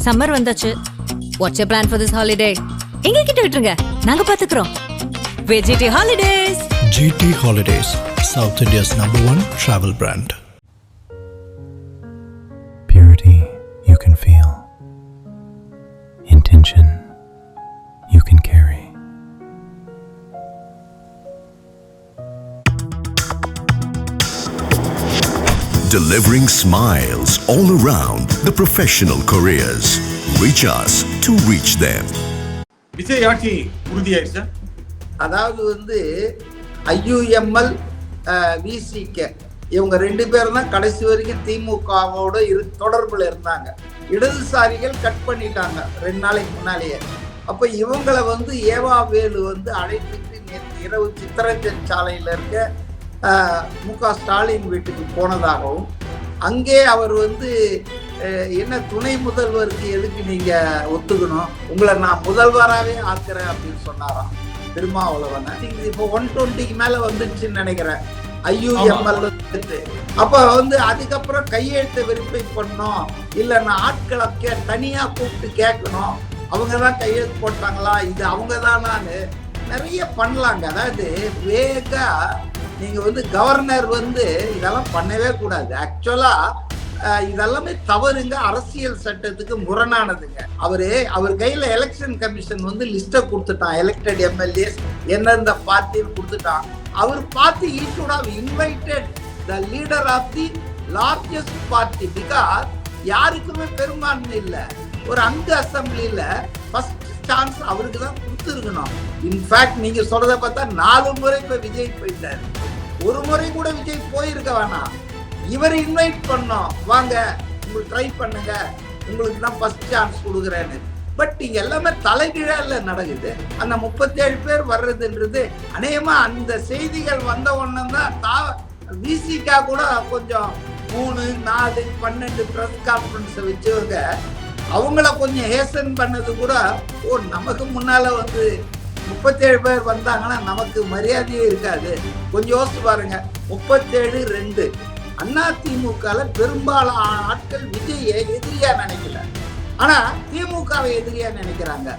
Summer வந்தாச்சு. What's your plan for this holiday? எங்க கிட்ட விட்டுருங்க, நாங்க பாத்துக்கிறோம். VGT Holidays. GT Holidays, South India's #1 travel brand. Purity you can feel. Intention you can carry. Delivering smiles all around the professional careers. Reach us to reach them. Vijay ஆட்சி உறுதியாயிருச்சா? அதாவது IUML VCK இவங்க 2 பேரும் தான் கடைசி வரைக்கும் திமுகவோட தொடர்புல இருந்தாங்க. இடதுசாரிகள் கட் பண்ணிட்டாங்க 2 நாளைக்கு முன்னாலேயே. அப்ப இவங்களை ஏவா வேலு அழைத்துட்டு நேற்று இரவு சித்தரஞ்சன் சாலையில இருக்க மு.க. ஸ்டாலின் வீட்டுக்கு போனதாகவும், அங்கே அவர் என்ன துணை முதல்வருக்கு எதுக்கு நீங்க ஒத்துக்கணும், உங்களை நான் முதல்வராகவே ஆக்குறேன் அப்படின்னு சொன்னாராம் திருமாவளவன். இப்போ 120க்கு மேல வந்துருச்சுன்னு நினைக்கிறேன் IUML. அப்ப அதுக்கப்புறம் கையெழுத்தை வெரிஃபை பண்ணோம், இல்ல நான் ஆட்களை தனியா கூப்பிட்டு கேட்கணும், அவங்கதான் கையெழுத்து போட்டாங்களா, இது அவங்கதானான்னு நிறைய பண்ணலாங்க. அதாவது வேகா நீங்க கவர்னர் இதெல்லாம் பண்ணவே கூடாது. ஆக்சுவலா இதெல்லாமே தவறுங்க, அரசியல் சட்டத்துக்கு முரணானதுங்க. அவர் கையில எலெக்ஷன் கமிஷன் லிஸ்ட கொடுத்துட்டான், எலெக்டட் MLAs எந்தெந்த பார்ட்டின்னு கொடுத்துட்டான். அவர் party he should have invited the leader of the largest party because யாருக்குமே பெரும்பான்மை இல்ல. ஒரு அங்க அசம்பிளில ஃபர்ஸ்ட் சான்ஸ் அவருக்கு தான் கொடுத்துருக்கணும். இன்ஃபேக்ட் நீங்க சொல்றத பார்த்தா 4 முறை இப்ப விஜய் போயிட்டாரு, ஒரு முறை கூட விஜய் போயிருக்க வேணாம். இவர் இன்வைட் பண்ணோம், வாங்க உங்களுக்கு ட்ரை பண்ணுங்க, உங்களுக்கு தான் ஃபர்ஸ்ட் சான்ஸ் கொடுக்குறேன்னு. பட் இங்க எல்லாமே தலைகீழால நடக்குது. அந்த 37 பேர் வர்றதுன்றது அநேகமா அந்த செய்திகள் வந்த உடனே தான் VCK கூட கொஞ்சம் 3, 4, 12 பிரஸ் கான்ஃபரன்ஸ் வச்சவங்க அவங்கள கொஞ்சம் ஹேசன் பண்ணது கூட, நமக்கு முன்னால 37 பேர் வந்தாங்கன்னா நமக்கு மரியாதையே இருக்காது. கொஞ்சம் யோசிச்சு பாருங்க, 37-2 அதிமுகல பெரும்பாலான ஆட்கள் விஜயை எதிரியா நினைக்கல, ஆனா திமுகவை எதிரியா நினைக்கிறாங்க.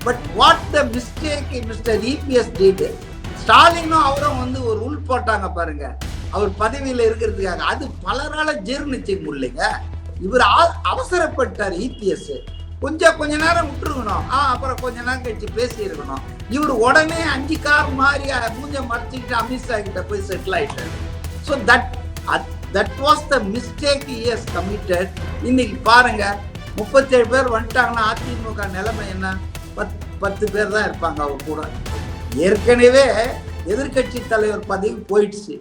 But what the mistake mister EPS did, ஸ்டாலினும் அவரும் ஒரு உள் போட்டாங்க பாருங்க, அவர் பதவியில இருக்கிறதுக்காக. அது பலரால ஜீர்ணிச்சு முடியலைங்க. இவர் அவசரப்பட்டார் EPS. கொஞ்ச நேரம் விட்டுருக்கணும், அப்புறம் கொஞ்ச நேரம் கழிச்சு பேசி இருக்கணும். இவர் உடனே 5 கார் மாதிரி மூஞ்ச மறைச்சிக்கிட்டு அமித்ஷா கிட்ட போய் செட்டில் ஆயிட்டாரு. So that was the mistake he has committed. இன்னைக்கு பாருங்க 37 பேர் வந்துட்டாங்கன்னா அதிமுக நிலைமை என்ன? 10 பேர் தான் இருப்பாங்க அவர் கூட. ஏற்கனவே எதிர்கட்சி தலைவர் பதவி போயிடுச்சு.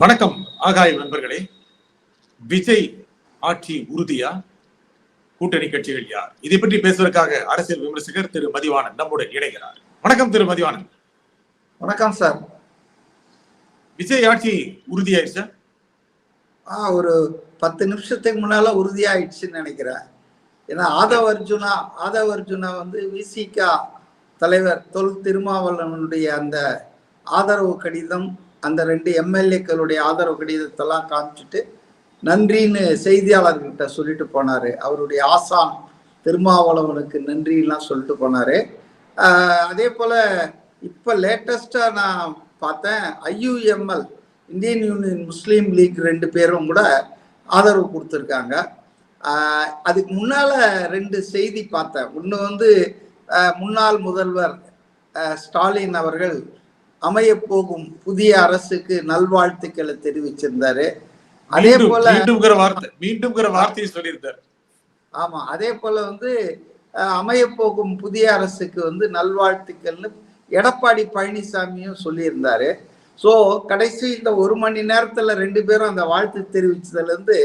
வணக்கம் ஆகாயம் நண்பர்களே. விஜய் ஆட்சி உறுதியா? கூட்டணி கட்சிகள் யார்? இதை பற்றி பேசுவதற்காக அரசியல் விமர்சகர் திரு மதிவாணன் நம்முடன் இணைகிறார். வணக்கம் திரு மதிவாணன். வணக்கம் சார். விஜய் ஆட்சி உறுதியாயிடுச்சா? ஒரு 10 நிமிஷத்துக்கு முன்னால உறுதியாயிடுச்சுன்னு நினைக்கிறேன். ஏன்னா ஆதவ அர்ஜுனா VCK தலைவர் தொல் திருமாவளவனுடைய அந்த ஆதரவு கடிதம், அந்த 2 MLAக்களுடைய ஆதரவு கடிதத்தெல்லாம் காமிச்சிட்டு நன்றின்னு செய்தியாளர்கிட்ட சொல்லிட்டு போனாரு. அவருடைய ஆசான் திருமாவளவனுக்கு நன்றிலாம் சொல்லிட்டு போனாரு. அதே போல இப்ப லேட்டஸ்டா நான் பார்த்தேன், IUML இந்தியன் யூனியன் முஸ்லீம் லீக் 2 பேரும் கூட ஆதரவு கொடுத்துருக்காங்க. அதுக்கு முன்னால 2 செய்தி பார்த்தேன். ஒன்று முன்னாள் முதல்வர் ஸ்டாலின் அவர்கள் அமைய போகும் புதிய அரசுக்கு நல்வாழ்த்துக்களை தெரிவிச்சிருந்தாரு. அதே போல மீண்டும் வார்த்தையை சொல்லியிருந்தார். ஆமா, அதே போல அமைய போகும் புதிய அரசுக்கு நல்வாழ்த்துக்கள்னு எடப்பாடி பழனிசாமியும் சொல்லியிருந்தாரு. ஸோ கடைசி இந்த 1 மணி நேரத்துல 2 பேரும் அந்த வாழ்த்து தெரிவிச்சதுல இருந்து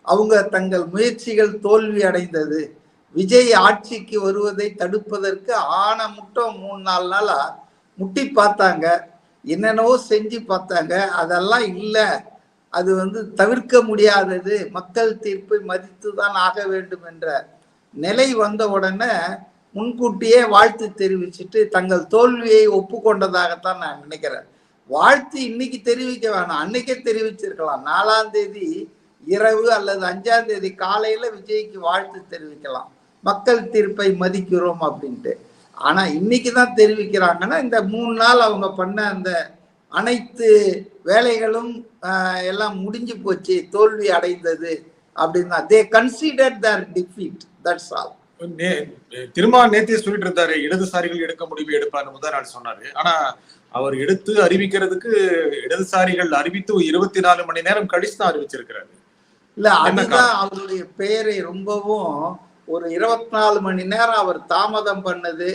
அவங்க தங்கள் முயற்சிகள் தோல்வி அடைந்தது, விஜய் ஆட்சிக்கு வருவதை தடுப்பதற்கு முட்டம் 3-4 நாளா முட்டி பார்த்தாங்க, என்னென்னவோ செஞ்சு பார்த்தாங்க, அதெல்லாம் இல்லை, அது தவிர்க்க முடியாதது, மக்கள் தீர்ப்பை மதித்துதான் ஆக வேண்டும் என்ற நிலை வந்த உடனே முன்கூட்டியே வாழ்த்து தெரிவிச்சுட்டு தங்கள் தோல்வியை ஒப்புக்கொண்டதாகத்தான் நான் நினைக்கிறேன். வாழ்த்து இன்னைக்கு தெரிவிக்க வேணாம், அன்னைக்கே தெரிவிச்சிருக்கலாம். 4ஆம் தேதி இரவு அல்லது 5ஆம் தேதி காலையில விஜய்க்கு வாழ்த்து தெரிவிக்கலாம். மக்கள் தீர்ப்பை மதிக்கிறோம் அப்படின்ட்டு. ஆனா இன்னைக்கு தான் தெரிவிக்கிறாங்கன்னா இந்த 3 நாள் அவங்க பண்ண அந்த அனைத்து வேலைகளும் எல்லாம் முடிஞ்சு போச்சு, தோல்வி அடைந்தது அப்படின்னா they considered their defeat, that's all. திரும்ப நேத்தே சொல்லிட்டு இருந்தாரு இடதுசாரிகள் எடுக்க முடிவு எடுப்பான்னு முதல் நாள் சொன்னாரு. ஆனா அவர் எடுத்து அறிவிக்கிறதுக்கு இடதுசாரிகள் அறிவித்து 24 மணி நேரம் கழிச்சு தான் அறிவிச்சிருக்கிறாரு. இல்ல அதுதான் அவருடைய பெயரை ரொம்பவும் ஒரு 24 மணி நேரம் அவர் தாமதம் பண்ணது,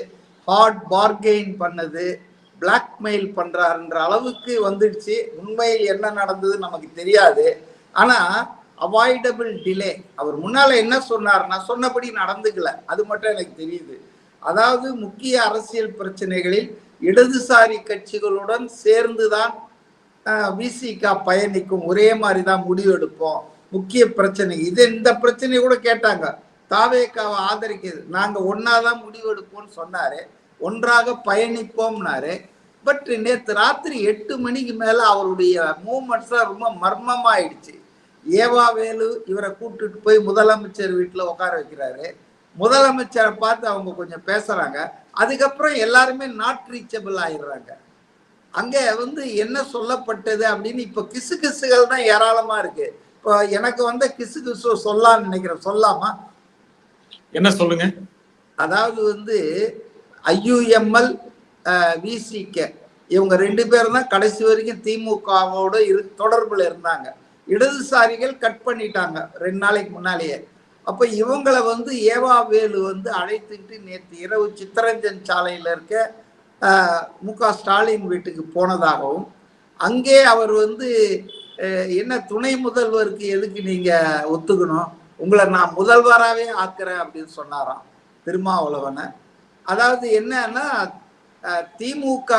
ஹார்ட் பார்கெயின் பண்ணது, பிளாக்மெயில் பண்றாருன்ற அளவுக்கு வந்துடுச்சு. உண்மையில் என்ன நடந்தது நமக்கு தெரியாது. ஆனா அவாய்டபிள் டிலே. அவர் முன்னால என்ன சொன்னார்னா சொன்னபடி நடந்துக்கல, அது மட்டும் எனக்கு தெரியுது. அதாவது முக்கிய அரசியல் பிரச்சனைகளில் இடதுசாரி கட்சிகளுடன் சேர்ந்துதான் விசிக பயணிக்கும், ஒரே மாதிரி தான் முடிவு எடுப்போம், முக்கிய பிரச்சனை இது. இந்த பிரச்சனை கூட கேட்டாங்க, தாவேக்காவை ஆதரிக்கிறது, நாங்க ஒன்னாதான் முடிவு எடுப்போம்னு சொன்னாரு, ஒன்றாக பயணிப்போம்னாரு. பட் நேற்று ராத்திரி 8 மணிக்கு மேல அவருடைய மூவ்மெண்ட்ஸ் ரொம்ப மர்மமாயிடுச்சு. ஏவா வேலு இவரை கூப்பிட்டுட்டு போய் முதலமைச்சர் வீட்டுல உட்கார வைக்கிறாரு. முதலமைச்சரை பார்த்து அவங்க கொஞ்சம் பேசுறாங்க. அதுக்கப்புறம் எல்லாருமே நாட் ரீச்சபிள் ஆயிடுறாங்க. அங்க என்ன சொல்லப்பட்டது அப்படின்னு இப்ப கிசுகிசுகள் தான் ஏராளமா இருக்கு. இப்போ எனக்கு கிசுகிசு சொல்லான்னு நினைக்கிறேன், சொல்லாமா? என்ன சொல்லுங்க? அதாவது IUML விசிக இவங்க 2 பேரும் தான் கடைசி வரைக்கும் திமுகவோட தொடர்புல இருந்தாங்க. இடதுசாரிகள் கட் பண்ணிட்டாங்க 2 நாளைக்கு முன்னாலேயே. அப்ப இவங்களை ஏவா வேலு அழைத்துக்கிட்டு நேற்று இரவு சித்தரஞ்சன் சாலையில இருக்க மு.க. ஸ்டாலின் வீட்டுக்கு போனதாகவும், அங்கே அவர் என்ன துணை முதல்வருக்கு எதுக்கு நீங்க ஒத்துக்கணும், உங்களை நான் முதல்வராகவே ஆக்குறேன் அப்படின்னு சொன்னாராம் திருமாவளவனை. அதாவது என்னன்னா திமுக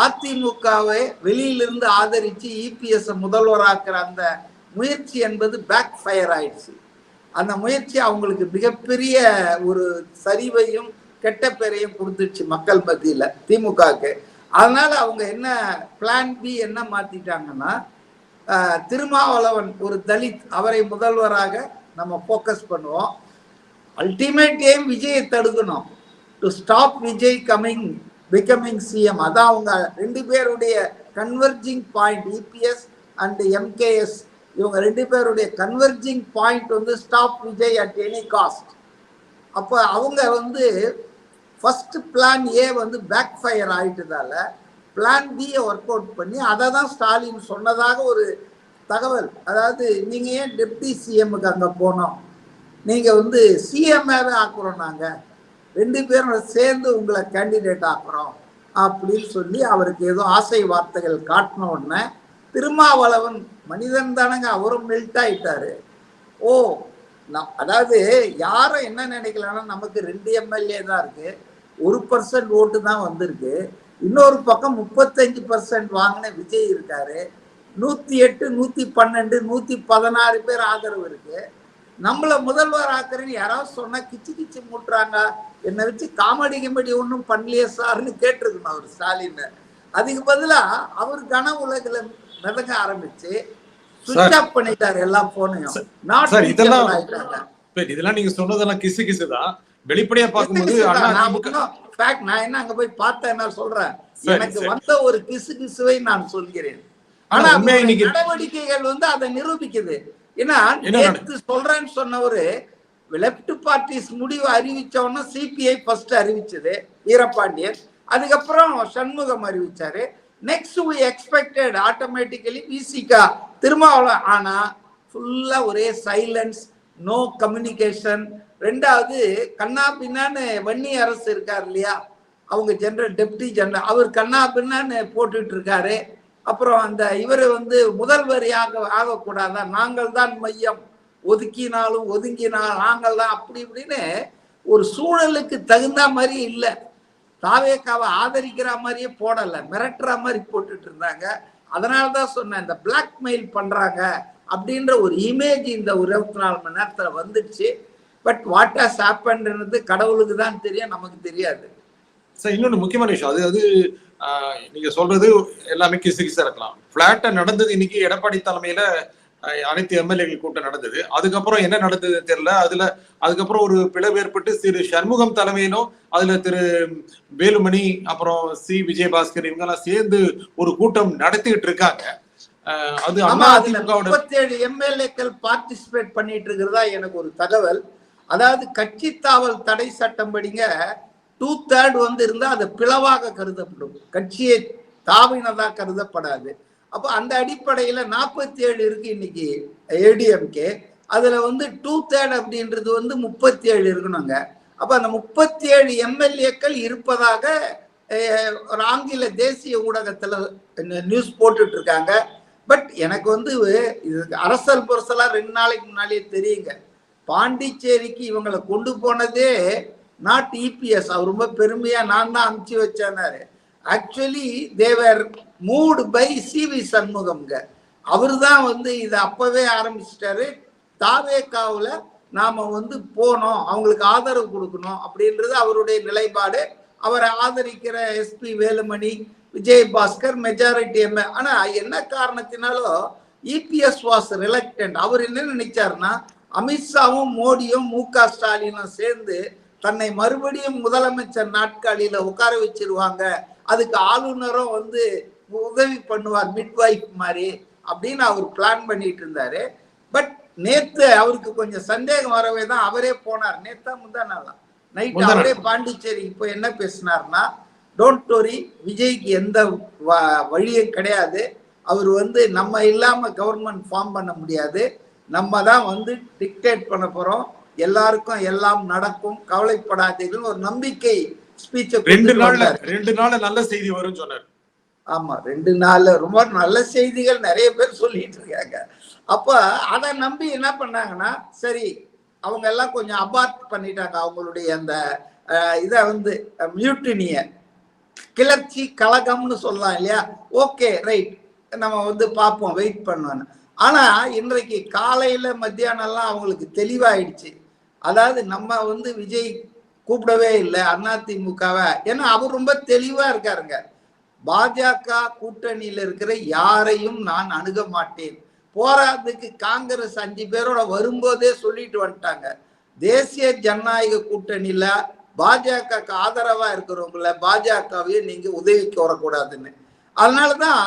அதிமுகவை வெளியிலிருந்து ஆதரிச்சு EPS முதல்வராக்குற அந்த முயற்சி என்பது பேக் ஃபயர் ஆயிடுச்சு. அந்த முயற்சி அவங்களுக்கு மிகப்பெரிய ஒரு சரிவையும் கெட்ட பேரையும் கொடுத்துருச்சு மக்கள் மத்தியில திமுகவுக்கு. அதனால அவங்க என்ன பிளான் பி என்ன மாத்திட்டாங்கன்னா, திருமாவளவன் ஒரு தலித், அவரை முதல்வராக நம்ம போக்கஸ் பண்ணுவோம். அல்டிமேட் எய்ம் விஜயை தடுக்கணும், to stop Vijay becoming CM. அதான் அவங்க 2 பேருடைய converging point, EPS and MKS இவங்க 2 பேருடைய converging point stop Vijay at any cost. அப்போ அவங்க first plan A backfire ஆயிட்டதால பிளான் பியை ஒர்க் அவுட் பண்ணி அதை தான் ஸ்டாலின் சொன்னதாக ஒரு தகவல். அதாவது நீங்க ஏன் டெப்டி CMக்கு அங்க போனோம், நீங்க CM-ஆவே ஆக்குறோம், நாங்க 2 பேரும் சேர்ந்து உங்களை கேண்டிடேட் ஆக்குறோம் அப்படின்னு சொல்லி அவருக்கு ஏதோ ஆசை வார்த்தைகள் காட்டின உடனே திருமாவளவன் மனிதன் தானங்க, அவரும் மெல்ட் ஆயிட்டாரு. அதாவது யாரும் என்ன நினைக்கலன்னா, நமக்கு 2 MLA தான் இருக்கு, 1% ஓட்டு தான் வந்திருக்கு, இன்னொரு பக்கம் 35% வாங்கின விஜய் இருக்காரு, 108, 112, 116 பேர் ஆதரவு இருக்கு. நம்மள முதல்வர் ஆக்குறேன்னு யாராவது சொன்னா கிச்சு மூட்டுறாங்க, என்னை வச்சு காமெடி ஒன்றும் பண்ணலையே சார்னு கேட்டிருக்கணும் அவர் ஸ்டாலின். அதுக்கு பதிலா அவர் கன உலகில மிதங்க ஆரம்பிச்சு சுவிட்ச் ஆஃப் பண்ணிட்டாரு எல்லா போனையும். இதெல்லாம் நீங்க சொன்னதெல்லாம் கிசு தான். வெளிப்படையா பார்க்கும்போது நான் என்ன அங்க போய் பார்த்தேன் சொல்றேன், எனக்கு வந்த ஒரு கிசுவை நான் சொல்கிறேன். ஆனா நடவடிக்கைகள் அதை நிரூபிக்குது. ஏன்னா நேற்று சொல்றேன்னு சொன்னவரு லெப்ட் பார்ட்டிஸ் முடிவு அறிவிச்சவன CPI ஃபர்ஸ்ட் அறிவிச்சது வீரபாண்டியன், அதுக்கப்புறம் சண்முகம் அறிவிச்சாரு. Next we expected automatically Visika Thirumavalavan. ஆனா ஃபுல்லா ஒரே சைலன்ஸ், நோ கம்யூனிகேஷன். 2வது கண்ணா பின்னான்னு வன்னி அரசு இருக்காரு இல்லையா, அவங்க ஜெனரல் டெப்டி ஜெனரல், அவர் கண்ணா பின்னான்னு போட்டுட்டு இருக்காரு. அப்புறம் அந்த இவரு முதல்வரியாக ஆகக்கூடாதான், நாங்கள் தான் மையம், ஒதுக்கினாலும் ஒதுங்கினாலும் நாங்கள் தான், அப்படி இப்படின்னு ஒரு சூழலுக்கு தகுந்த மாதிரி இல்லை. தாவேக்காவை ஆதரிக்கிற மாதிரியே போடல, மிரட்டுற மாதிரி போட்டுட்டு இருந்தாங்க. அதனாலதான் சொன்னேன், இந்த பிளாக்மெயில் பண்றாங்க அப்படின்ற ஒரு இமேஜ் இந்த 24 மணி நேரத்துல வந்துடுச்சு. பட் வாட் ஹஸ் ஹேப்பன்றது கடவுளுக்கு தான் தெரியும், நமக்கு தெரியாது. சார் இன்னொன்று முக்கியமான விஷயம், அதாவது நீங்க சொல்றது எல்லாமே கிசா இருக்கலாம். பிளாட்டா நடந்தது இன்னைக்கு எடப்பாடி தலைமையில அனைத்து எம்எல்ஏக்கள் கூட்டம் நடந்தது. அதுக்கப்புறம் என்ன நடந்தது தெரியல. அதுக்கப்புறம் ஒரு பிளவு ஏற்பட்டு திரு சண்முகம் தலைமையிலும் அதுல திரு வேலுமணி அப்புறம் சி விஜயபாஸ்கர் இவங்க எல்லாம் சேர்ந்து ஒரு கூட்டம் நடத்திட்டு இருக்காங்க. அது 37 எம்எல்ஏக்கள் பார்ட்டிசிபேட் பண்ணிட்டு இருக்கிறதா எனக்கு ஒரு தகவல். அதாவது கட்சி தாவல் தடை சட்டம் படிங்க 2/3 வந்து இருந்தா அது பிளவாக கருதப்படும், கட்சியை தாவினதா கருதப்படாது. அப்ப அந்த அடிப்படையில 47 இருக்கு இன்னைக்கு ஏடிஎம்கே, அதுல வந்து 2/3 அப்படின்றது வந்து 37 இருக்கணுங்க. அப்ப அந்த 37 எம்எல்ஏக்கள் இருப்பதாக ஒரு ஆங்கில தேசிய ஊடகத்துல நியூஸ் போட்டுட்டு இருக்காங்க. பட் எனக்கு வந்து இது அரசல் புரசலா 2 நாளைக்கு முன்னாலே தெரியுங்க. பாண்டிச்சேரிக்கு இவங்களை கொண்டு போனதே நாட் இபிஎஸ். அவர் ரொம்ப பெருமையா நான் தான் அனுப்பிச்சு வச்சேன்னாரு. Actually Thevar moved by CV சண்முகம்ங்க. அவரு தான் வந்து இதை அப்பவே ஆரம்பிச்சிட்டாரு. தாவேக்காவுல நாம வந்து போனோம், அவங்களுக்கு ஆதரவு கொடுக்கணும் அப்படின்றது அவருடைய நிலைப்பாடு. அவரை ஆதரிக்கிற SP Velumani, Vijayabaskar majority MA. ஆனா என்ன காரணத்தினாலும் இபிஎஸ் வாஸ் ரிலக்டன்ட். அவர் என்ன நினைச்சாருன்னா அமித்ஷாவும் மோடியும் MK ஸ்டாலினும் சேர்ந்து தன்னை மறுபடியும் முதலமைச்சர் நாட்காலியில உட்கார வச்சிருவாங்க, அதுக்கு ஆளுநரும் வந்து உதவி பண்ணுவார் மிட்வைஃப் மாதிரி அப்படின்னு அவர் பிளான் பண்ணிட்டு இருந்தாரு. பட் நேத்து அவருக்கு கொஞ்சம் சந்தேகம் வரவே தான் அவரே போனார். நேத்தா முந்தா நாளா நைட் அவரே பாண்டிச்சேரி இப்போ என்ன பேசினார்னா, டோன்ட் வரி, விஜய்க்கு எந்த வழியும் கிடையாது, அவர் வந்து நம்ம இல்லாம கவர்மெண்ட் ஃபார்ம் பண்ண முடியாது, நம்ம தான் வந்து டிக்டேட் பண்ண போறோம், எல்லாருக்கும் எல்லாம் நடக்கும், கவலைப்படாதீர்கள் ஒரு நம்பிக்கை ஸ்பீச். 2 நாள்ல நல்ல செய்தி வரும் சொன்னார். ஆமா, 2 நாள்ல ரொம்ப நல்ல செய்திகள் நிறைய பேர் சொல்லிட்டு இருக்காங்க. அப்ப அதை நம்பி என்ன பண்ணாங்கன்னா, சரி அவங்க எல்லாம் கொஞ்சம் அபார்ட் பண்ணிட்டாங்க அவங்களுடைய அந்த இதை வந்து மியூட்டினிய, கிளர்ச்சி கலகம்னு சொல்லலாம் இல்லையா. ஓகே ரைட், நம்ம வந்து பார்ப்போம், வெயிட் பண்ணுவோம். ஆனா இன்றைக்கு காலையில மத்தியானம்லாம் அவங்களுக்கு தெளிவாயிடுச்சு. அதாவது நம்ம வந்து விஜய் கூப்பிடவே இல்லை அதிமுகவை, ஏன்னா அவர் ரொம்ப தெளிவா இருக்காருங்க. பாஜக கூட்டணியில இருக்கிற யாரையும் நான் அணுக மாட்டேன். போராட்டத்துக்கு காங்கிரஸ் 5 பேரோட வரும்போதே சொல்லிட்டு வந்துட்டாங்க, தேசிய ஜனநாயக கூட்டணியில பாஜக ஆதரவா இருக்கிறவங்கள பாஜகவையே நீங்க உதவிக்கு வரக்கூடாதுன்னு. அதனாலதான்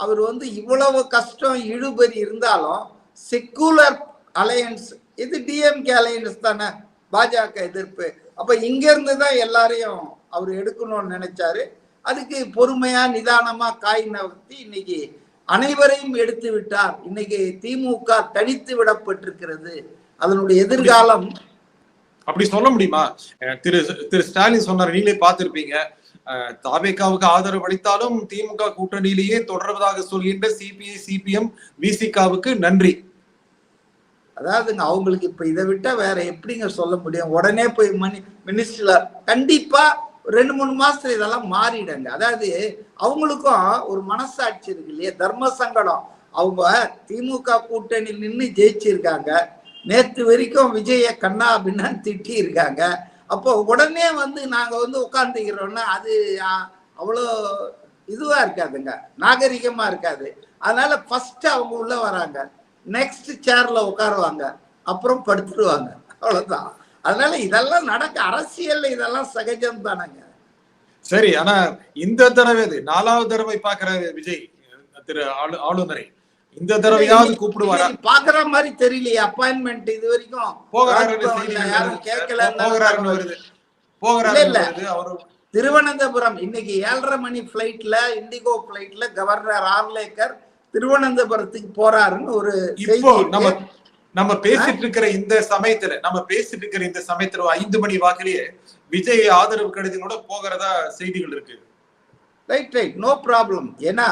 அவர் வந்து இவ்வளவு கஷ்டம் இழுபறி இருந்தாலும் செக்குலர் அலையன்ஸ், இது டிஎம்கே அலையன்ஸ் தானே, பாஜக எதிர்ப்பு. அப்ப இங்க இருந்து தான் எல்லாரையும் அவர் எடுக்கணும்னு நினைச்சாரு. அதுக்கு பொறுமையா நிதானமா காய் நகர்த்தி இன்னைக்கு அனைவரையும் எடுத்து விட்டார். இன்னைக்கு திமுக தனித்து விடப்பட்டிருக்கிறது, அதனுடைய எதிர்காலம். அப்படி சொல்ல முடியுமா? திரு ஸ்டாலின் சொன்னார், நீங்களே பார்த்திருப்பீங்க, தாவேகாவுக்கு ஆதரவு அளித்தாலும் திமுக கூட்டணியிலேயே தொடர்வதாக சொல்கின்ற சிபிஐ சிபிஎம் விசிகாவுக்கு நன்றி. அதாவதுங்க அவங்களுக்கு இப்ப இதை விட்டா வேற எப்படிங்க சொல்ல முடியும்? உடனே போய் மினிஸ்டர்ல கண்டிப்பா 2-3 மாசத்துல இதெல்லாம் மாறிடுங்க. அதாவது அவங்களுக்கும் ஒரு மனசாட்சி இருக்கு இல்லையா, தர்ம சங்கடம். அவங்க திமுக கூட்டணி நின்று ஜெயிச்சிருக்காங்க, நேற்று வரைக்கும் விஜய கண்ணா அப்படின்னு திட்டி இருக்காங்க. அப்போ உடனே வந்து நாங்க வந்து உட்கார்ந்துக்கிறோம்னா அது அவ்வளோ இதுவா இருக்காதுங்க, நாகரிகமா இருக்காது. அதனால ஃபர்ஸ்ட் அவங்க உள்ள வராங்க, நெக்ஸ்ட் சேர்ல உட்காருவாங்க, அப்புறம் படுத்துருவாங்க, அவ்வளவுதான். அதனால இதெல்லாம் நடக்க, அரசியல்ல இதெல்லாம் சகஜம் தானங்க. சரி, ஆனா இந்த தடவை 4வது தடவை பாக்குறாரு விஜய் திரு ஆளுநரை, இந்த தடவையாவது கூப்பிடுவாரா? பாக்குற மாதிரி தெரியலையே. அப்பாயின்மெண்ட் இது வரைக்கும் திருவனந்தபுரம் இன்னைக்கு 7:30 மணி பிளைட்ல, இண்டிகோ பிளைட்ல கவர்னர் ஆர்லேக்கர் திருவனந்தபுரத்துக்கு போறாருன்னு ஒரு இப்போ நம்ம பேசிட்டு இருக்கிற இந்த சமயத்துல 5 மணி வாக்கிலேயே விஜய் ஆதரவு கடிதங்களோட போகிறதா செய்திகள் இருக்கு. Right, no problem. ஏன்னா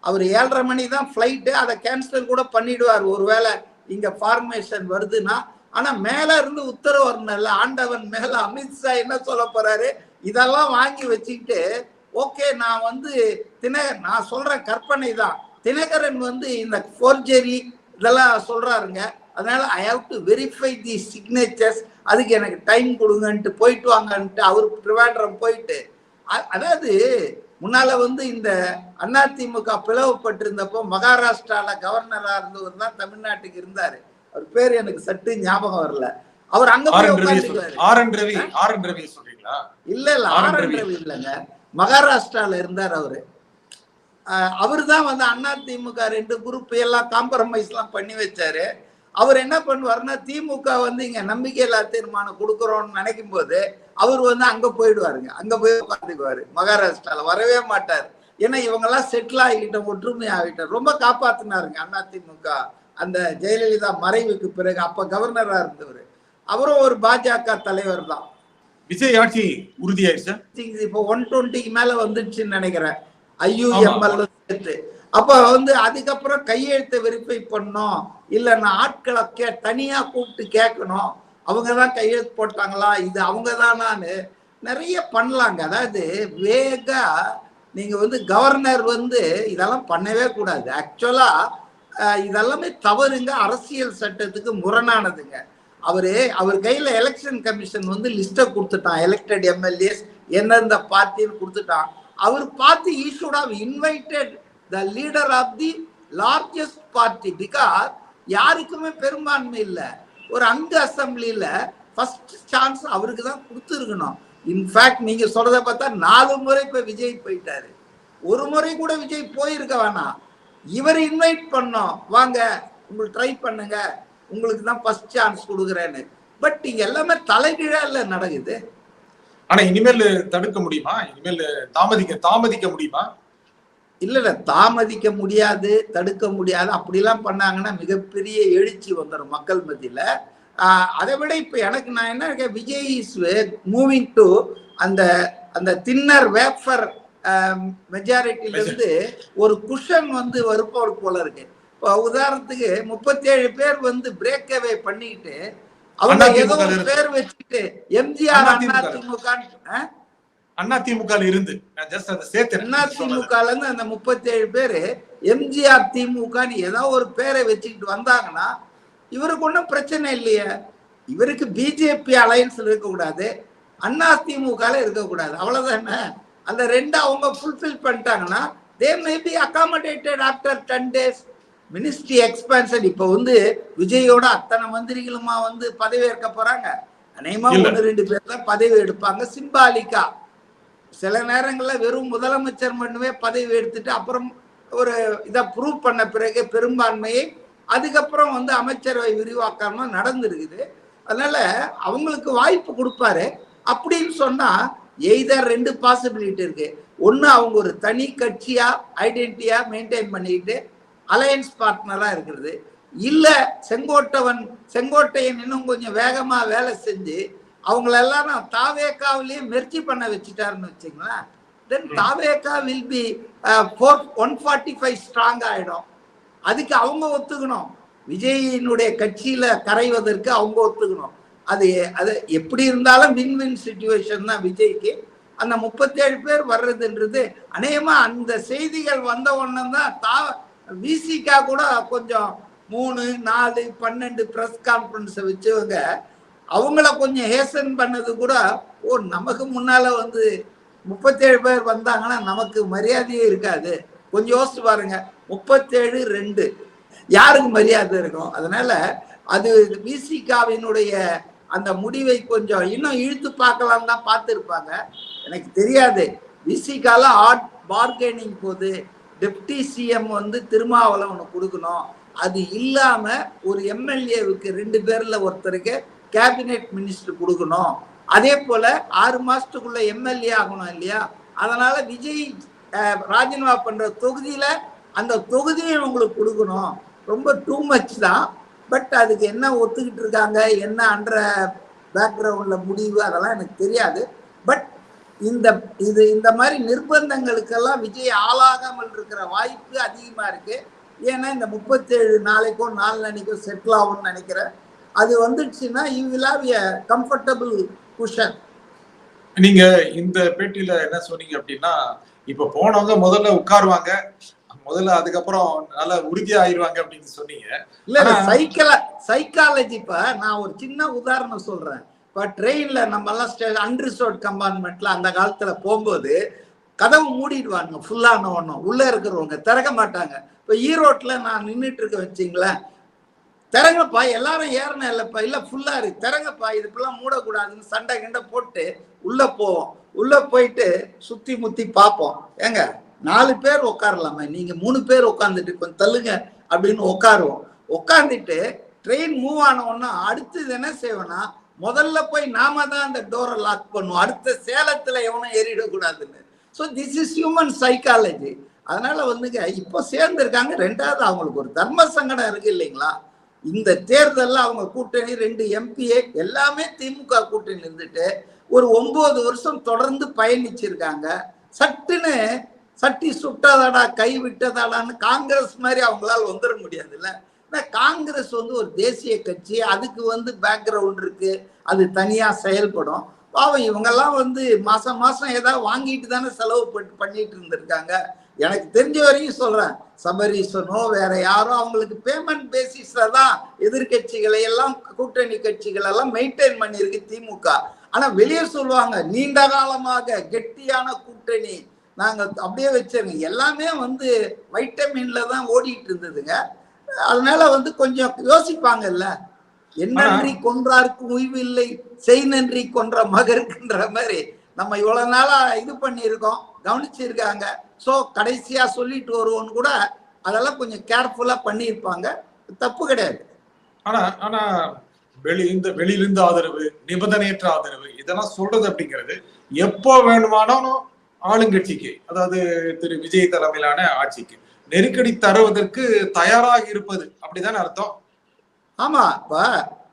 அவர் 7:30 மணி தான் ஃபிளைட்டு, அதை கேன்சல் கூட பண்ணிடுவார் ஒருவேளை இங்க ஃபார்மேஷன் வருதுன்னா. ஆனா மேல இருந்து உத்தரவு வரணும்ல, ஆண்டவன் மேல. அமித்ஷா என்ன சொல்ல போறாரு, இதெல்லாம் வாங்கி வச்சுக்கிட்டு ஓகே நான் வந்து நான் சொல்றேன் கற்பனை தான், தினகரன் வந்து இந்த ஃபோர்ஜரி இதெல்லாம் சொல்றாருங்க, அதனால I have to verify the signatures, அதுக்கு எனக்கு டைம் கொடுங்கன்ட்டு போயிட்டு வாங்கன்ட்டு அவர் ட்ரிவாண்ட்ரம் போயிட்டு. அதாவது முன்னால வந்து இந்த அதிமுக பிளவுபட்டிருந்தப்போ மகாராஷ்டிரால கவர்னரா இருந்தவர் தான் தமிழ்நாட்டுக்கு இருந்தாரு. அவர் பேர் எனக்கு சட்டு ஞாபகம் வரல. அவர் அங்க போய் உட்கார்ந்துக்குவாரு. இல்ல ஆர் என் ரவி இல்லங்க, மகாராஷ்டிரால இருந்தார் அவரு. அவரு தான் வந்து அதிமுக 2 குரூப் எல்லாம் காம்ப்ரமைஸ் எல்லாம் பண்ணி வச்சாரு. அவர் என்ன பண்ணுவாருன்னா, திமுக வந்து இங்க நம்பிக்கையில்லா தீர்மானம் கொடுக்கறோம்னு நினைக்கும் போது அவர் வந்து அங்க போயிடுவாருங்க, அங்க போய் உட்காந்துக்குவாரு. மகாராஷ்டிரால வரவே மாட்டார். ஏன்னா இவங்க எல்லாம் செட்டில் ஆகிட்டோம், ஒற்றுமை ஆகிட்டோம். ரொம்ப காப்பாத்தினாருங்க அதிமுக அந்த ஜெயலலிதா மறைவுக்கு பிறகு. அப்ப கவர்னரா இருந்தவர். அவரும் ஒரு பாஜக தலைவர் தான். விஜய் ஆட்சி உறுதியாயிருச்சா? இப்போ 120க்கு மேல வந்துடுச்சுன்னு நினைக்கிறேன், IUML சேர்த்து. அப்ப வந்து அதுக்கப்புறம் கையெழுத்தை வெரிஃபை பண்ணோம், இல்ல நான் ஆட்களை தனியா கூப்பிட்டு கேட்கணும், அவங்கதான் கையெழுத்து போட்டாங்களா, இது அவங்கதானான்னு நிறைய பண்ணலாங்க. அதாவது வேகா நீங்க வந்து கவர்னர் வந்து இதெல்லாம் பண்ணவே கூடாது. ஆக்சுவலா இதெல்லாமே தவறுங்க, அரசியல் சட்டத்துக்கு முரணானதுங்க. அவர் கையில எலெக்ஷன் கமிஷன் வந்து லிஸ்ட கொடுத்துட்டான், எலெக்டட் MLAs எந்தெந்த பார்ட்டின்னு கொடுத்துட்டான். அவர் பார்த்து he should have invited the leader of the largest party, because யாருக்குமே பெரும்பான்மை இல்லை. ஒரு அங்க அசம்பிளியில ஃபர்ஸ்ட் சான்ஸ் அவருக்கு தான் கொடுத்துருக்கணும். இன்ஃபேக்ட் நீங்க சொல்றத பார்த்தா 4 முறை இப்ப விஜய் போயிட்டாரு, ஒரு முறை கூட விஜய் போயிருக்க வேணாம். இவர் இன்வைட் பண்ணோம், வாங்க உங்களுக்கு ட்ரை பண்ணுங்க, உங்களுக்கு தான் ஃபர்ஸ்ட் சான்ஸ் கொடுக்குறேன்னு. பட் இங்க எல்லாமே தலைகீழா இல்ல நடக்குது. ஆனா இனிமேல் தடுக்க முடியுமா? இனிமேல் தாமதிக்க முடியுமா? இல்ல தாமதிக்க முடியாது, தடுக்க முடியாது. அப்படிலாம் பண்ணாங்கன்னா மிகப்பெரிய எழுச்சி வந்துடும் மக்கள் மத்தியில. அதை விட இப்ப எனக்கு நான் என்ன இருக்கேன், விஜய் இஸ் மூவிங் டு அந்த தின்னர் வேஃபர் மெஜாரிட்டில இருந்து ஒரு குஷன் வந்து வருப்பவர் போல இருக்கு. இப்போ உதாரணத்துக்கு 37 பேர் வந்து பிரேக் அவே பண்ணிக்கிட்டு அவங்க ஏதோ ஒரு பேர் வச்சுட்டு எம்ஜிஆர் அதிமுக இருந்து அதிமுகல இருந்து அந்த 37 பேரு எம்ஜிஆர் திமுகன்னு ஏதோ ஒரு பேரை வச்சுக்கிட்டு வந்தாங்கன்னா இவருக்கு ஒன்றும் பிரச்சனை இல்லையே. இவருக்கு பிஜேபி அலையன்ஸ்ல இருக்கக்கூடாது, அதிமுகல இருக்கக்கூடாது, அவ்வளவுதானே. அந்த 2 அவங்க ஃபுல்ஃபில் பண்ணிட்டாங்கன்னா they may be accommodated after 10 days. Ministry expansion இப்ப வந்து விஜயோட அத்தனை மந்திரிகளுமா வந்து பதவி ஏற்க போறாங்க. அநேகமா 1-2 பேர் தான் பதவி எடுப்பாங்க சிம்பாலிக்கா. சில நேரங்கள்ல வெறும் முதலமைச்சர் மட்டுமே பதவி எடுத்துட்டு அப்புறம் ஒரு இதை ப்ரூவ் பண்ண பிறகு பெரும்பான்மையை அதுக்கப்புறம் வந்து அமைச்சரவை விரிவாக்காம நடந்திருக்குது. அதனால அவங்களுக்கு வாய்ப்பு கொடுப்பாரு. அப்படின்னு சொன்னா எய்தர் 2 பாசிபிலிட்டி இருக்கு. ஒண்ணு அவங்க ஒரு தனி கட்சியா ஐடென்டிட்டியா மெயின்டைன் பண்ணிக்கிட்டு அலையன்ஸ் பார்ட்னரா இருக்கிறது, இல்ல செங்கோட்டையன் இன்னும் கொஞ்சம் வேகமா வேலை செஞ்சு அவங்களெல்லாம் தாவேக்காவிலேயே மெர்ச்சி பண்ண வச்சுட்டாருன்னு வச்சுங்களேன். தென் தாவேக்கா வில் பி 145 ஸ்ட்ராங் ஆயிடும். அதுக்கு அவங்க ஒத்துக்கணும், விஜயினுடைய கட்சியில கரைவதற்கு அவங்க ஒத்துக்கணும். அது எப்படி இருந்தாலும் வின் வின் சிச்சுவேஷன் தான் விஜய்க்கு. அந்த 37 பேர் வர்றதுன்றது அநேகமா அந்த செய்திகள் வந்த உடனே தான் விசிகா கூட கொஞ்சம் 3, 4, 12 பிரஸ் கான்ஃபரன்ஸ் வச்சவங்க அவங்கள கொஞ்சம் ஹேசன் பண்ணது கூட, நமக்கு முன்னால வந்து 37 பேர் வந்தாங்கன்னா நமக்கு மரியாதையே இருக்காது. கொஞ்சம் யோசிச்சு பாருங்க, 37-2 யாருக்கு மரியாதை இருக்கும்? அதனால அது விசிகாவினுடைய அந்த முடிவை கொஞ்சம் இன்னும் இழுத்து பார்க்கலாம் தான் பார்த்துருப்பாங்க. எனக்கு தெரியாது, விசிகால பார்கெனிங் போது டெப்டி சிஎம் வந்து திருமாவளவனுக்கு கொடுக்கணும், அது இல்லாம ஒரு எம்எல்ஏவுக்கு 2 பேர்ல ஒருத்தருக்கு கேபினெட் மினிஸ்டர் கொடுக்கணும், அதே போல 6 மாசத்துக்குள்ள எம்எல்ஏ ஆகணும் இல்லையா. அதனால விஜய் ராஜினாமா பண்ற தொகுதியில அந்த தொகுதியை உங்களுக்கு கொடுக்கணும். ரொம்ப டூ மச் தான். பட் அதுக்கு என்ன ஒத்துக்கிட்டு இருக்காங்க, என்ன அன்ற பேக்ரவுண்ட்ல முடிவு, அதெல்லாம் எனக்கு தெரியாது. பட் இந்த மாதிரி நிர்பந்தங்களுக்கெல்லாம் விஜய் ஆளாகாமல் இருக்கிற வாய்ப்பு அதிகமா இருக்கு. ஏன்னா இந்த 37 நாளைக்கோ 4 நாளைக்கோ செட்டில் ஆகும்னு நினைக்கிறேன். அது வந்துடுச்சுன்னா you will have a comfortable cushion. நீங்க இந்த பேட்டியில என்ன சொன்னீங்க அப்படின்னா, இப்ப போனவங்க முதல்ல உட்காருவாங்க, அதுக்கப்புறம் நல்லா உறுதி ஆயிடுவாங்க அப்படின்னு சொன்னீங்க. இல்ல சைக்காலஜி. இப்ப நான் ஒரு சின்ன உதாரணம் சொல்றேன். இப்ப ட்ரெயின்ல நம்ம எல்லாம் அன்ரிசர்வ்ட் கம்பார்ட்மெண்ட்ல அந்த காலத்துல போகும்போது கதவு மூடிடுவாங்க ஃபுல்லான ஒன்றும், உள்ளே இருக்கிறவங்க திறக்க மாட்டாங்க. இப்போ ஈரோட்டில் நான் நின்றுட்டு இருக்க வச்சிங்களேன், திறங்கப்பா எல்லாரும் ஏறணும் இல்லைப்பா, இல்லை ஃபுல்லாக இருக்கு திறங்கப்பா, இதுக்கெல்லாம் மூடக்கூடாதுன்னு சண்டை கிண்டை போட்டு உள்ளே போவோம். உள்ளே போயிட்டு சுற்றி முற்றி பார்ப்போம், ஏங்க 4 பேர் உட்காரலாமே, நீங்கள் 3 பேர் உட்காந்துட்டு கொஞ்சம் தள்ளுங்க அப்படின்னு உட்காருவோம். உட்காந்துட்டு ட்ரெயின் மூவ் ஆனோன்னா அடுத்தது என்ன செய்வோம்னா, முதல்ல போய் நாம தான் அந்த டோரை லாக் பண்ணுவோம், அடுத்த சேலத்தில் எவனும் ஏறிடக்கூடாதுன்னு. So this is human psychology. அதனால வந்துங்க இப்போ சேர்ந்துருக்காங்க. 2வது அவங்களுக்கு ஒரு தர்ம சங்கடம் இருக்கு இல்லைங்களா, இந்த தேர்தலில் அவங்க கூட்டணி 2 எம்பிஏ எல்லாமே திமுக கூட்டணி இருந்துட்டு ஒரு 9 வருஷம் தொடர்ந்து பயணிச்சிருக்காங்க. சட்டுன்னு சட்டி சுட்டதாடா கை விட்டதாடான்னு காங்கிரஸ் மாதிரி அவங்களால வந்துட முடியாதுல்ல. காங்கிரஸ் வந்து ஒரு தேசிய கட்சி, அதுக்கு பேக்ரவுண்ட் இருக்கு, அது தனியா செயல்படும். பாவம் இவங்கெல்லாம் மாசம் மாசம் ஏதாவது வாங்கிட்டு தானே செலவு பண்ணிட்டு இருந்திருக்காங்க. எனக்கு தெரிஞ்ச வரையும் சொல்றேன், சபரீசனோ வேற யாரோ அவங்களுக்கு பேமெண்ட் பேசிஸ்ல தான் எதிர்கட்சிகளை எல்லாம் கூட்டணி கட்சிகள் எல்லாம் மெயின்டைன் பண்ணியிருக்கு திமுக. ஆனா வெளியே சொல்லுவாங்க நீண்ட காலமாக கெட்டியான கூட்டணி நாங்க அப்படியே வச்சிருங்க, எல்லாமே வைட்டமின்ல தான் ஓடிட்டு இருந்ததுங்க. அதனால கொஞ்சம் யோசிப்பாங்கல்ல, என்னன்றி கொன்றாருக்கு உய்வு இல்லை, செய் நன்றி கொன்ற மகருக்குன்ற மாதிரி நம்ம இவ்வளவு நாளா இது பண்ணியிருக்கோம், கவனிச்சிருக்காங்க. ஸோ கடைசியா சொல்லிட்டு வருவோன்னு கூட அதெல்லாம் கொஞ்சம் கேர்ஃபுல்லா பண்ணியிருப்பாங்க, தப்பு கிடையாது. ஆனா வெளியிலிருந்து ஆதரவு, நிபந்தனையற்ற ஆதரவு இதெல்லாம் சொல்றது அப்படிங்கிறது எப்போ வேணுமானாலும் ஆளுங்கட்சிக்கு, அதாவது திரு விஜய் தலைமையிலான ஆட்சிக்கு நெருக்கடி தருவதற்கு தயாராக இருப்பது அப்படிதான் அர்த்தம். ஆமா, இப்ப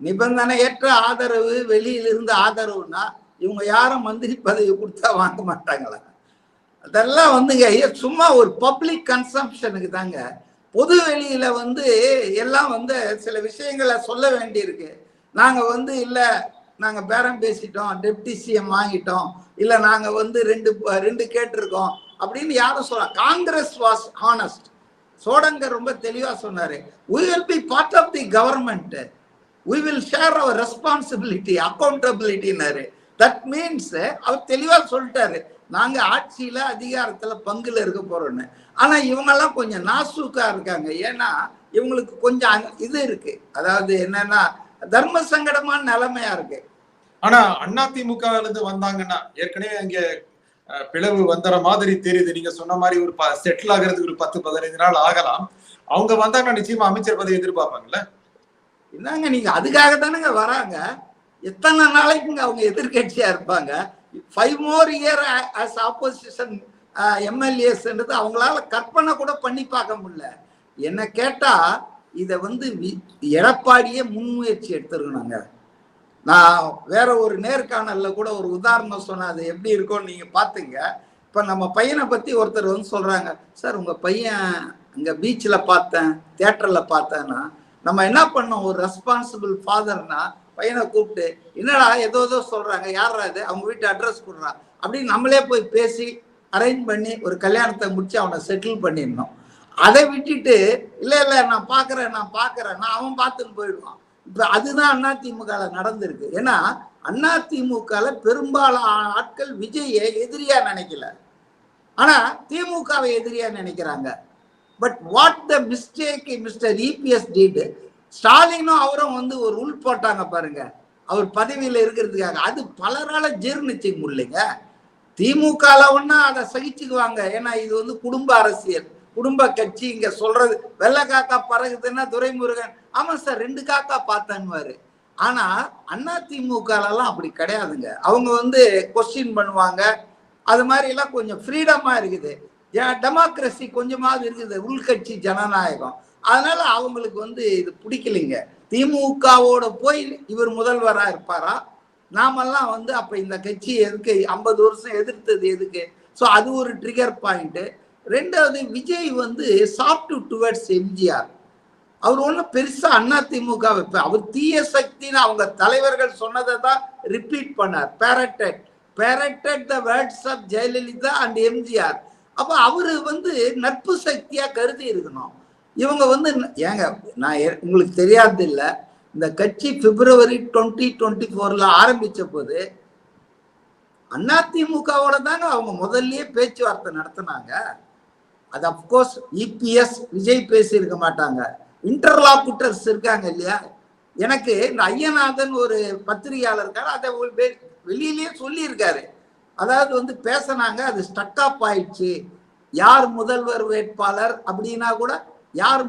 நிபந்தனையற்ற ஆதரவு, வெளியிலிருந்து ஆதரவுனா இவங்க யாரும் மந்திரி பதவி கொடுத்தா வாங்க மாட்டாங்களா? அதெல்லாம் சும்மா ஒரு பப்ளிக் கன்சம்ஷனுக்கு தாங்க. பொது வெளியில எல்லாம் சில விஷயங்களை சொல்ல வேண்டியிருக்கு. நாங்க இல்ல நாங்க பேரம் பேசிட்டோம், டெப்டி சிஎம் வாங்கிட்டோம், இல்ல நாங்க ரெண்டு கேட்டிருக்கோம் அப்படின்னு யாரும் சொல்ல. Congress was honest. சோடங்கர் ரொம்ப தெளிவா சொன்னாரு, we will be part of the government, we will share our responsibility, accountability-னாரு. தட் மீன்ஸ் அவர் தெளிவா சொல்லிட்டாரு, நாங்க ஆட்சியில அதிகாரத்துல பங்குல இருக்க போறோம்னு. ஆனா இவங்கெல்லாம் கொஞ்சம் நாசூக்கா இருக்காங்க. ஏன்னா இவங்களுக்கு கொஞ்சம் இது இருக்கு, அதாவது என்னன்னா தர்ம சங்கடமான நிலைமையா இருக்கு. ஆனா அதிமுக இருந்து வந்தாங்கன்னா ஏற்கனவே அங்க பிளவு வந்துற மாதிரி தெரியுது. நீங்க சொன்ன மாதிரி ஒரு செட்டில் ஆகிறதுக்கு ஒரு 10-15 நாள் ஆகலாம். அவங்க வந்தாங்கன்னா நிச்சயமா அமைச்சர் பதவி எதிர்பார்ப்பாங்கல்ல. என்னங்க நீங்க அதுக்காக தானங்க வராங்க, எத்தனை நாளைக்குங்க அவங்க எதிர்கட்சியா இருப்பாங்க? 5 more years as opposition MLAs-ன்றது அவங்களால கற்பனை கூட பண்ணி பார்க்க முடியல. என்ன கேட்டா இத எடப்பாடியே முன்முயற்சி எடுத்துருக்கணுங்க. நான் வேற ஒரு நேர்காணல்ல கூட ஒரு உதாரணம் சொன்னேன், அது எப்படி இருக்கும்னு நீங்க பாத்துங்க. இப்ப நம்ம பையனை பத்தி ஒருத்தர் சொல்றாங்க, சார் உங்க பையன் அங்க பீச்சில் பார்த்தேன், தியேட்டர்ல பார்த்தேன்னா நம்ம என்ன பண்ணோம், ஒரு ரெஸ்பான்சிபிள் ஃபாதர்னா பையனை கூப்பிட்டு என்னடா ஏதோ சொல்றாங்க, யாரா இது, அவங்க வீட்டு அட்ரஸ் கொடுறான் அப்படின்னு நம்மளே போய் பேசி அரேஞ்ச் பண்ணி ஒரு கல்யாணத்தை முடிச்சு அவனை செட்டில் பண்ணிடணும். அதை விட்டுட்டு இல்ல இல்ல நான் பாக்குறேன் நான் அவன் பார்த்துன்னு போயிடுவான். இப்ப அதுதான் அதிமுக நடந்திருக்கு. ஏன்னா அதிமுக பெரும்பாலான ஆட்கள் விஜயை எதிரியா நினைக்கல, ஆனா திமுகவை எதிரியா நினைக்கிறாங்க. But what the mistake mister EPS did, ஸ்டாலினும் அவரும் ஒரு உள் போட்டாங்க பாருங்க, அவர் பதவியில இருக்கிறதுக்காக. அது பலரால ஜீர்ணிச்சுக்க முடியலைங்க. திமுகல ஒன்னா அதை சகிச்சுக்குவாங்க, ஏன்னா இது குடும்ப அரசியல், குடும்ப கட்சி. இங்க சொல்றது வெள்ளை காக்கா பறகுதுன்னா துரைமுருகன் ஆமா சார் 2 காக்கா பார்த்தான்வாரு. ஆனா அதிமுக எல்லாம் அப்படி கிடையாதுங்க. அவங்க கொஸ்டின் பண்ணுவாங்க, அது மாதிரி எல்லாம் கொஞ்சம் ஃப்ரீடமா இருக்குது, டெமோக்ரஸி கொஞ்சமாவது இருக்குது, உள்கட்சி ஜனநாயகம். அதனால அவங்களுக்கு இது பிடிக்கலைங்க. திமுகவோட போய் இவர் முதல்வரா இருப்பாரா, நாமெல்லாம் அப்ப இந்த கட்சி எதுக்கு 50 வருஷம் எதிர்த்தது எதுக்கு? ஸோ அது ஒரு ட்ரிகர் பாயிண்ட். 2வது விஜய் சாஃப்ட் டுவர்ட்ஸ் எம்ஜிஆர். அவர் ஒன்றும் பெருசா அதிமுக அவர் தீய சக்தின்னு அவங்க தலைவர்கள் சொன்னதை தான் ரிப்பீட் பண்ணார். Parroted the words of Jayalalithaa and MGR. அப்ப அவரு நட்பு சக்தியா கருதி இருக்கணும். இவங்க ஏங்க நான் உங்களுக்கு தெரியாது இல்ல, இந்த கட்சி February 2024 ஆரம்பிச்ச போது அதிமுகவோட தாங்க அவங்க முதல்லயே பேச்சுவார்த்தை நடத்தினாங்க. அது அப்கோர்ஸ் இபிஎஸ் விஜய் பேசியிருக்க மாட்டாங்க. இன்டர்லாக்குட்டர்ஸ் இருக்காங்க இல்லையா. எனக்கு இந்த ஐயநாதன் ஒரு பத்திரிகையாளர் இருக்காரு, அதை வெளியிலேயே சொல்லியிருக்காரு. அதாவது வந்து பேசினாங்க, அது ஸ்டக் அப் ஆயிடுச்சு. யார் முதல்வர் வேட்பாளர் அப்படின்னா கூட யார்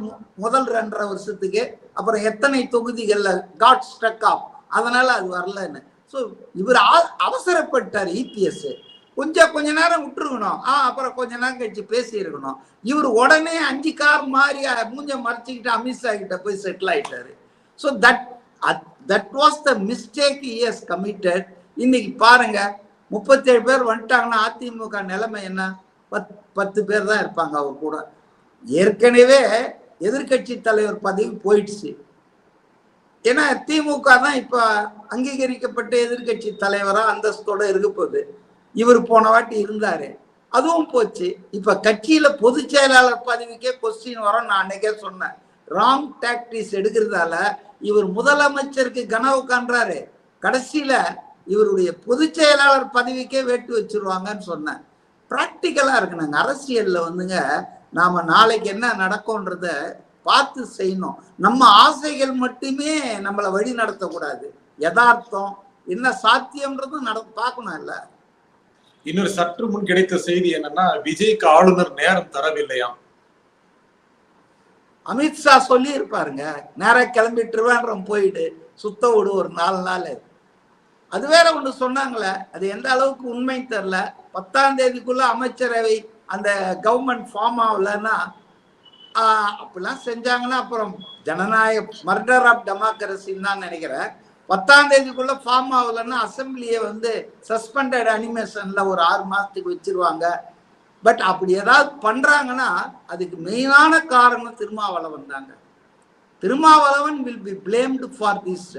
முதல் 2.5 வருஷத்துக்கு அப்புறம் எத்தனை தொகுதிகள்ல காட் ஸ்டக் அப், அதனால அது வரலன்னு. ஸோ இவர் அவசரப்பட்டார். இபிஎஸ் கொஞ்ச நேரம் விட்டுருக்கணும், அப்புறம் கொஞ்ச நேரம் கழிச்சு பேசி இருக்கணும். இவர் உடனே 5 கார் மாதிரி மூஞ்ச மறைச்சிக்கிட்டு அமித்ஷா கிட்ட போய் செட்டில் ஆயிட்டாரு. So that was the mistake he has committed. இன்னைக்கு பாருங்க 37 பேர் வந்துட்டாங்கன்னா அதிமுக நிலைமை என்ன? 10 பேர் தான் இருப்பாங்க அவர் கூட. ஏற்கனவே எதிர்கட்சி தலைவர் பதவி போயிடுச்சு. ஏன்னா திமுக தான் இப்ப அங்கீகரிக்கப்பட்ட எதிர்கட்சி தலைவரா அந்தஸ்தோட இருக்க போகுது. இவர் போன வாட்டி இருந்தாரு, அதுவும் போச்சு. இப்ப கட்சியில பொதுச் செயலாளர் பதவிக்கே கொஸ்டின் வரும். நான் அன்னைக்கே சொன்னேன், ராங் டாக்டிக்ஸ் எடுக்கிறதால இவர் முதலமைச்சருக்கு கனவு காண்றாரு. கடைசியில இவருடைய பொதுச் செயலாளர் பதவிக்கே வேட்டு வச்சிருவாங்கன்னு சொன்னேன். பிராக்டிக்கலா இருக்கணுங்க. அரசியல்ல வந்துங்க நாம நாளைக்கு என்ன நடக்கும்ன்றத பார்த்து செய்யணும். நம்ம ஆசைகள் மட்டுமே நம்மளை வழி நடத்தக்கூடாது. யதார்த்தம் என்ன சாத்தியம்ன்றதும் பார்க்கணும் இல்ல. இன்னொரு சற்று முன் கிடைத்த செய்தி என்னன்னா, விஜய்க்கு ஆளுநர் நேரம் தரவில்லையாம். அமித்ஷா சொல்லி இருப்பாருங்க, நேரம் கிளம்பி திருவேண்டரம் போயிடு, சுத்த விடு ஒரு 4 நாள். அது வேற ஒண்ணு சொன்னாங்களே, அது எந்த அளவுக்கு உண்மை தெரியல. 10ஆம் தேதிக்குள்ள அமைச்சரவை அந்த கவர்மெண்ட் ஃபார்ம் ஆகலன்னா, அப்படிலாம் செஞ்சாங்கன்னா அப்புறம் ஜனநாயக மர்டர் ஆஃப் டெமோக்ரஸின்னு தான் நினைக்கிறேன். 10ஆம் தேதிக்குள்ள ஃபார்ம் ஆகலன்னா அசம்பிளியை வந்து சஸ்பெண்டட் அனிமேஷன்ல ஒரு 6 மாசத்துக்கு வச்சிருவாங்க. பட் அப்படி ஏதாவது பண்றாங்கன்னா அதுக்கு மெயினான காரணம் திருமாவளவன் தாங்க. Thirumavalavan will be blamed for this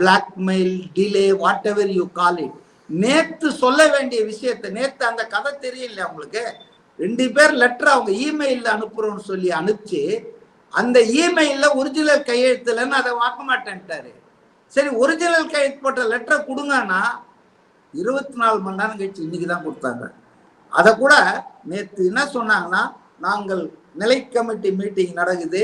blackmail, delay, what ever you call it. நேத்து சொல்ல வேண்டிய விஷயத்த, நேத்து அந்த கதை தெரியல உங்களுக்கு, 2 பேர் லெட்டர் அவங்க இமெயில்ல அனுப்புறோம்னு சொல்லி அனுப்பிச்சு, அந்த இமெயில்ல ஒரிஜினல் கையெழுத்துலன்னு அதை வாங்க மாட்டேன்ட்டாரு. சரி, ஒரிஜினல் கையெழுத்து போட்ட லெட்டரை கொடுங்கன்னா 24 மணி நேரம் கழிச்சு இன்னைக்குதான் கொடுத்தாங்க. அதை கூட நேத்து என்ன சொன்னாங்கன்னா, நாங்கள் நிலை கமிட்டி மீட்டிங் நடக்குது,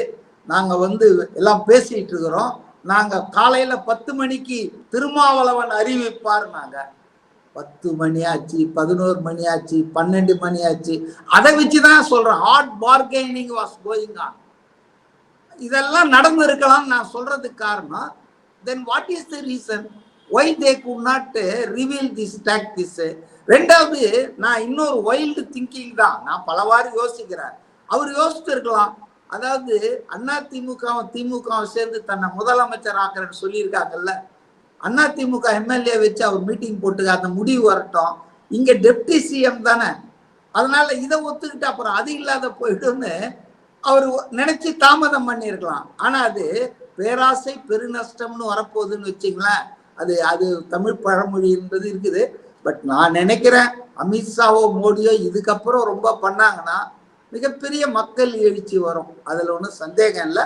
நாங்க வந்து எல்லாம் பேசிட்டு இருக்கிறோம், நாங்க காலையில 10 மணிக்கு திருமாவளவன் அறிவிப்பார். நாங்க 10 மணி ஆச்சு, 11 மணி ஆச்சு, 12 மணி ஆச்சு. அதை வச்சுதான் சொல்றேன், hard bargaining was going on. இதெல்லாம் நடந்து இருக்கலாம் நான் சொல்றதுக்கு காரணம், then what is the reason why they could not reveal this tactics? ரெண்டாவது, நான் இன்னொரு வைல்டு திங்கிங் தான், நான் பலவாறு யோசிக்கிறேன். அவர் யோசித்து இருக்கலாம், அதாவது அதிமுகவும் திமுகவும் சேர்ந்து தன்னை முதலமைச்சர் ஆக்குறேன்னு சொல்லியிருக்காங்கல்ல, அதிமுக எம்எல்ஏ வச்சு அவர் மீட்டிங் போட்டு அந்த முடிவு வரட்டும், இங்க டெப்டி சிஎம் தானே, அதனால இதை ஒத்துக்கிட்டு அப்புறம் அது இல்லாத போயிடும்னு அவர் நினைச்சு தாமதம் பண்ணியிருக்கலாம். ஆனா அது பேராசை பெருநஷ்டம்னு வரப்போகுதுன்னு வச்சுங்களேன். அது அது தமிழ் பழமொழி என்பது இருக்குது. பட் நான் நினைக்கிறேன் அமித்ஷாவோ மோடியோ இதுக்கப்புறம் ரொம்ப பண்ணாங்கன்னா மிகப்பெரிய மக்கள் எழுச்சி வரும், அதுல ஒன்றும் சந்தேகம் இல்லை.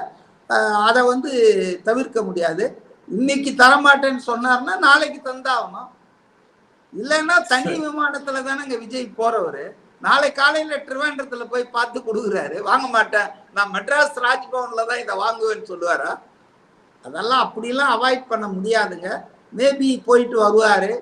அதை வந்து தவிர்க்க முடியாது. இன்னைக்கு தரமாட்டேன்னு சொன்னார்னா நாளைக்கு தந்தாகணும். இல்லைன்னா தனி விமானத்துல தானே விஜய் போறவரு, நாளை காலையில திருவேண்டரத்துல போய் பார்த்து கொடுக்குறாரு, வாங்க மாட்டேன் நான் மெட்ராஸ் ராஜ்பவன்ல தான் இதை வாங்குவேன்னு சொல்லுவாரா? அதெல்லாம் அப்படிலாம் அவாய்ட் பண்ண முடியாதுங்க. மேபி போயிட்டு வருவாரு.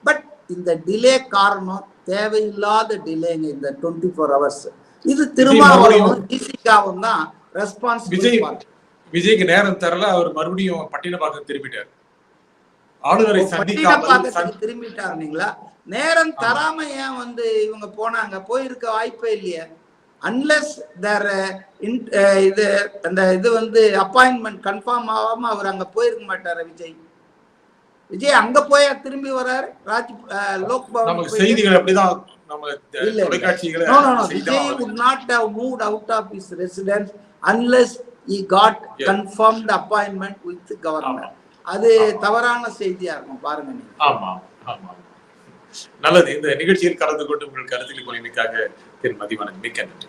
பட் இந்த டிலே காரணம் தேவையில்லாத டிலேங்க, இந்த 24 hours. இது திருமாவளவன் டிசிகாவும் தான் ரெஸ்பான்சிபிலிட்டி. விஜய்க்கு நேரம் தரல, அவர் மறுபடியும் பட்டினப்பாக்கம் திரும்பிட்டார். ஆளுநரை திரும்பிட்டாருங்களா? நேரம் தராம ஏன் வந்து இவங்க போனாங்க? போயிருக்க வாய்ப்பே இல்லையே. அன்லெஸ் தேர் இது வந்து அப்பாயின்மெண்ட் கன்ஃபார்ம் ஆகாம அவர் அங்க போயிருக்க மாட்டாரு. விஜய் அங்க போய் திரும்பி வராரு லோக்பவன். செய்திகள் அப்படிதான் தொலைக்காட்சிகளை. Vijay would not have moved out of his residence unless he got confirmed appointment with the governor. அது தவறான செய்தியா இருக்கும் பாருங்க நீங்க. ஆமா ஆமா, நல்லது. இந்த நிகழ்ச்சியில் கலந்து கொண்டு உங்கள் கருத்தில் குறைமைக்காக திரு மதிவாணன் மிக்க நன்றி.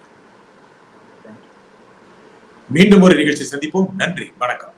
மீண்டும் ஒரு நிகழ்ச்சி சந்திப்போம். நன்றி, வணக்கம்.